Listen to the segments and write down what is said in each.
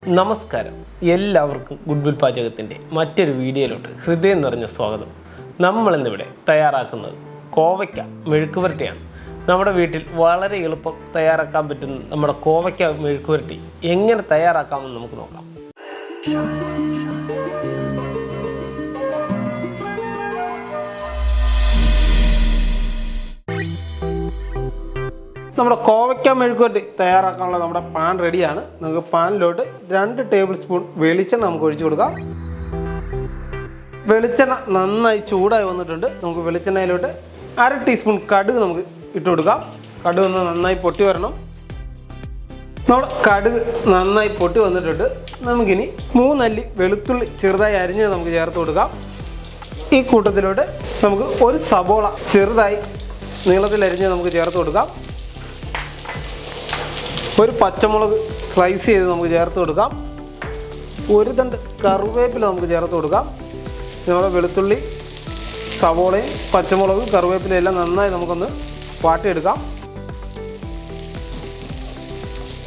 നമസ്കാരം, എല്ലാവർക്കും ഗുഡ്വിൽ പാചകത്തിൻ്റെ മറ്റൊരു വീഡിയോയിലോട്ട് ഹൃദയം നിറഞ്ഞ സ്വാഗതം. നമ്മളിന്നിവിടെ തയ്യാറാക്കുന്നത് കോവയ്ക്ക മെഴുക്കുവരട്ടിയാണ്. നമ്മുടെ വീട്ടിൽ വളരെ എളുപ്പം തയ്യാറാക്കാൻ പറ്റുന്ന നമ്മുടെ കോവയ്ക്ക മെഴുക്കുവരട്ടി എങ്ങനെ തയ്യാറാക്കാമെന്ന് നമുക്ക് നോക്കാം. നമ്മുടെ കോവയ്ക്ക മെഴുക്കുവരട്ടി തയ്യാറാക്കാനുള്ള നമ്മുടെ പാൻ റെഡിയാണ്. നമുക്ക് പാനിലോട്ട് 2 ടേബിൾ സ്പൂൺ വെളിച്ചെണ്ണ നമുക്ക് ഒഴിച്ചു കൊടുക്കാം. വെളിച്ചെണ്ണ നന്നായി ചൂടായി വന്നിട്ടുണ്ട്. നമുക്ക് വെളിച്ചെണ്ണയിലോട്ട് 1/2 ടീസ്പൂൺ കടുക് നമുക്ക് ഇട്ട് കൊടുക്കാം. കടുക് ഒന്ന് നന്നായി പൊട്ടി വരണം. നമ്മുടെ കടുക് നന്നായി പൊട്ടി വന്നിട്ടുണ്ട്. നമുക്കിനി 3 അല്ലി വെളുത്തുള്ളി ചെറുതായി അരിഞ്ഞ് നമുക്ക് ചേർത്ത് കൊടുക്കാം. ഈ കൂട്ടത്തിലോട്ട് നമുക്ക് 1 സബോള ചെറുതായി നീളത്തിൽ അരിഞ്ഞ് നമുക്ക് ചേർത്ത് കൊടുക്കാം. 1 പച്ചമുളക് സ്ലൈസ് ചെയ്ത് നമുക്ക് ചേർത്ത് കൊടുക്കാം. 1 തണ്ട് കറിവേപ്പില നമുക്ക് ചേർത്ത് കൊടുക്കാം. നമ്മുടെ വെളുത്തുള്ളി, സവോളയും പച്ചമുളകും കറിവേപ്പിലയും എല്ലാം നന്നായി നമുക്കൊന്ന് വാട്ടിയെടുക്കാം.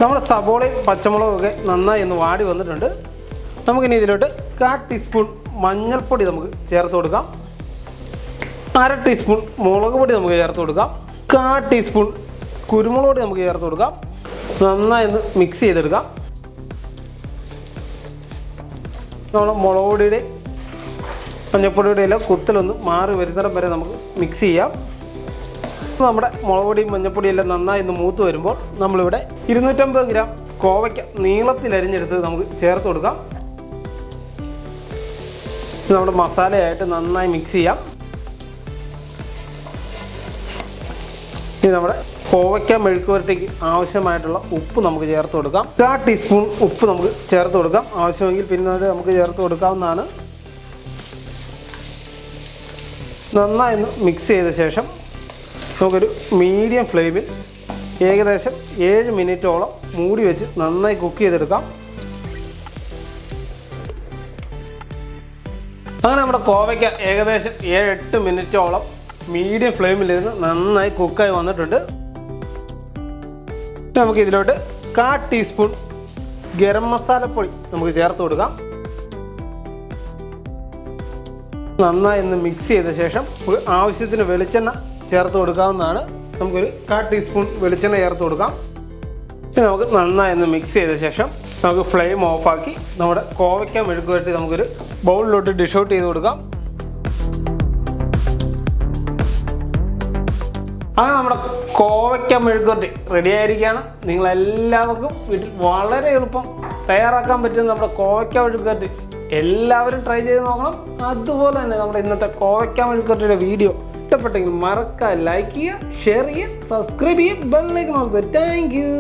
നമ്മുടെ സവോളയും പച്ചമുളകും ഒക്കെ നന്നായി ഒന്ന് വാടി വന്നിട്ടുണ്ട്. നമുക്കിനി ഇതിലോട്ട് 1/4 ടീസ്പൂൺ മഞ്ഞൾപ്പൊടി നമുക്ക് ചേർത്ത് കൊടുക്കാം. 1/2 ടീസ്പൂൺ മുളക് പൊടി നമുക്ക് ചേർത്ത് കൊടുക്കാം. 1/4 ടീസ്പൂൺ കുരുമുളക് പൊടി നമുക്ക് ചേർത്ത് കൊടുക്കാം. നന്നായി ഒന്ന് മിക്സ് ചെയ്തെടുക്കാം. നമ്മൾ മുളക് പൊടിയുടെ മഞ്ഞൾപ്പൊടിയുടെ എല്ലാം കുത്തലൊന്ന് മാറി വരുന്നിടം വരെ നമുക്ക് മിക്സ് ചെയ്യാം. നമ്മുടെ മുളക് പൊടിയും മഞ്ഞൾപ്പൊടിയും എല്ലാം നന്നായി ഒന്ന് മൂത്ത് വരുമ്പോൾ നമ്മളിവിടെ 250 ഗ്രാം കോവയ്ക്ക നീളത്തിൽ അരിഞ്ഞെടുത്ത് നമുക്ക് ചേർത്ത് കൊടുക്കാം. നമ്മുടെ മസാലയായിട്ട് നന്നായി മിക്സ് ചെയ്യാം. ഇനി നമ്മുടെ കോവയ്ക്ക മെഴുക്കുവരട്ടിക്ക് ആവശ്യമായിട്ടുള്ള ഉപ്പ് നമുക്ക് ചേർത്ത് കൊടുക്കാം. 1/4 ടീസ്പൂൺ ഉപ്പ് നമുക്ക് ചേർത്ത് കൊടുക്കാം. ആവശ്യമെങ്കിൽ പിന്നെ അത് നമുക്ക് ചേർത്ത് കൊടുക്കാവുന്നതാണ്. നന്നായി ഒന്ന് മിക്സ് ചെയ്ത ശേഷം നമുക്കൊരു മീഡിയം ഫ്ലെയിമിൽ ഏകദേശം 7 മിനിറ്റോളം മൂടി വെച്ച് നന്നായി കുക്ക് ചെയ്തെടുക്കാം. അങ്ങനെ നമ്മുടെ കോവയ്ക്ക ഏകദേശം 7-8 മിനിറ്റോളം മീഡിയം ഫ്ലെയിമിലിരുന്ന് നന്നായി കുക്കായി വന്നിട്ടുണ്ട്. നമുക്ക് ഇതിലോട്ട് 1/4 ടീസ്പൂൺ ഗരം മസാലപ്പൊടി നമുക്ക് ചേർത്ത് കൊടുക്കാം. നന്നായി ഒന്ന് മിക്സ് ചെയ്ത ശേഷം ആവശ്യത്തിന് വെളിച്ചെണ്ണ ചേർത്ത് കൊടുക്കാവുന്നതാണ്. നമുക്കൊരു 1/4 ടീസ്പൂൺ വെളിച്ചെണ്ണ ചേർത്ത് കൊടുക്കാം. നമുക്ക് നന്നായി ഒന്ന് മിക്സ് ചെയ്ത ശേഷം നമുക്ക് ഫ്ലെയിം ഓഫാക്കി നമ്മുടെ കോവയ്ക്ക മെഴുക്കുവരട്ടി നമുക്കൊരു ബൗളിലോട്ട് ഡിഷ് ഔട്ട് ചെയ്ത് കൊടുക്കാം. അങ്ങനെ നമ്മുടെ കോവയ്ക്ക മെഴുക്കുവരട്ടി റെഡി ആയിരിക്കുകയാണ്. നിങ്ങളെല്ലാവർക്കും വീട്ടിൽ വളരെ എളുപ്പം തയ്യാറാക്കാൻ പറ്റുന്ന നമ്മുടെ കോവയ്ക്ക മെഴുക്കുവരട്ടി എല്ലാവരും ട്രൈ ചെയ്ത് നോക്കണം. അതുപോലെ തന്നെ നമ്മുടെ ഇന്നത്തെ കോവയ്ക്ക മെഴുക്കുവരട്ടിയുടെ വീഡിയോ ഇഷ്ടപ്പെട്ടെങ്കിൽ മറക്കാതെ ലൈക്ക് ചെയ്യുക, ഷെയർ ചെയ്യുക, സബ്സ്ക്രൈബ് ചെയ്യുക, ബെൽ ഐക്കൺ അമർത്തുക. Thank you.